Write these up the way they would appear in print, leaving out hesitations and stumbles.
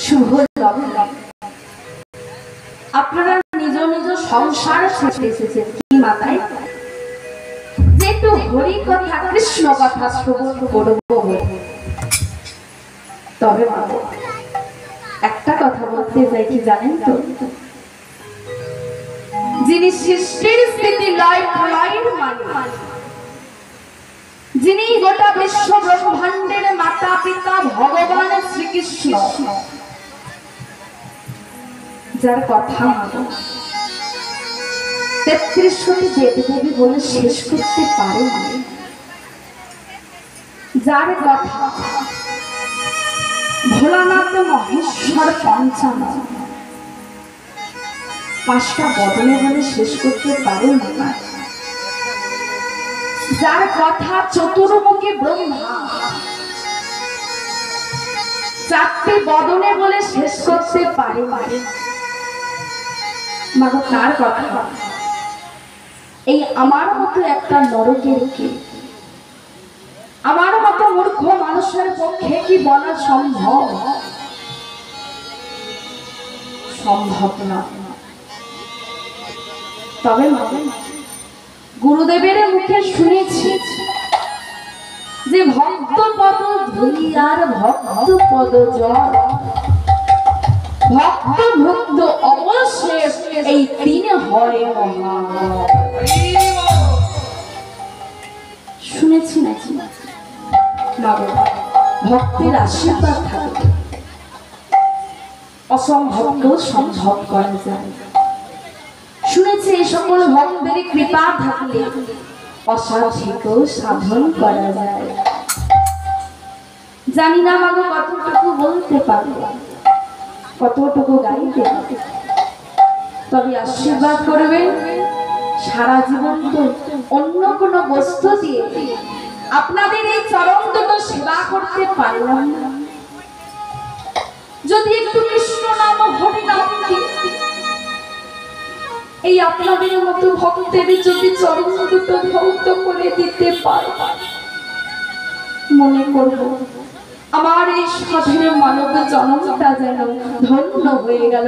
শুভ লগ্নে আপনারা নিজ নিজ সংসার ছেড়ে এসেছেন কি মাতায়, যেহেতু হরি কথা কৃষ্ণ কথা শ্রবণ করব। তবে একটা কথা বলতে চাই, কি জানেন তো, যিনি সৃষ্টির স্থিতি লয় প্রলয়ের মালিক, যিনি গোটা বিশ্ব ব্রহ্মাণ্ডের মাতা পিতা ভগবান শ্রীকৃষ্ণ, যার কথা ৩৩ কোটি দেবদেবী বলে শেষ করতে পারে, যার কথা ভোলানাথ মহেশ্বর পঞ্চানন ৫টা বদনে বলে শেষ করতে পারে না, যার কথা চতুর্মুখী ব্রহ্মা ৪টি বদনে বলে শেষ করতে পারে, মাগো তার কথা এই আমার মতো একটা নরকের কি, আমার মতো মূর্খ মানুষের পক্ষে কি বলা সম্ভব? সম্ভব না। তবে গুরুদেবের মুখে শুনেছি যে ভক্ত পদ ধুলি আর ভক্ত পদ জল, ভক্ত ভক্ত অবশেষ এই তিন হয় মহা। শুনেছি নাকি ভক্তের আশীর্বাদ থাকে, অসম্ভবকেও সম্ভব করা যায়। শুনেছি এই সকল ভক্তের কৃপা থাকলে অসাধ্যকেও সাধন করা যায়। জানি না মাগো কতটুকু বলতে পারবো, কতটুকু গাইতে পারবো, তবে আশীর্বাদ করবেন সারা জীবন তো অন্য কোনো বস্তু দিয়ে আপনাদের এই চরণ দুটো সেবা করতে পারলাম না, যদি একটু কৃষ্ণ নাম হরি নাম এই আপনাদের মতো ভক্তের যদি চরণ দুটো ধৌত করে দিতে পারে, মনে করব আমার এই সাধের মানব জন্মটা যেন ধন্য হয়ে গেল।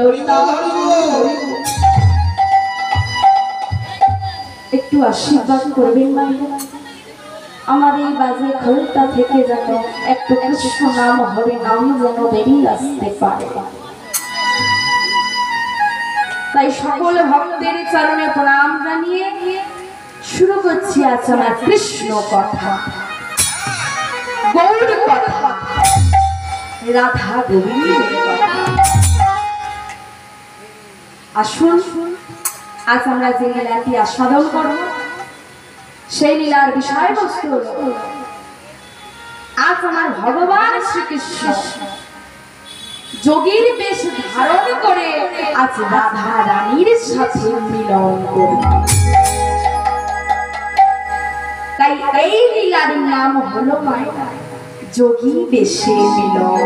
একটু আশীর্বাদ করবেন মায়েরা, আমার এই বাজে ঘরটা থেকে যেন একটু কৃষ্ণ নাম হরি নাম যেন বেরিয়ে আসতে পারে। তাই সকল ভক্তের চরণে প্রণাম জানিয়ে শুরু করছি আজ আমার কৃষ্ণ কথা, গৌর কথা, রাধা গোবিন্দের কথা। আসুন আজ আমরা যে লীলাটি আস্বাদন করব, সেই লীলার বিষয়বস্তু হল আজ আমার ভগবান শ্রীকৃষ্ণ যোগীর বেশ ধারণ করে আজ রাধা রানীর সাথে মিলন করবে। তাই এই লীলার নাম হলো মায়ের যোগী বেশে মিলন।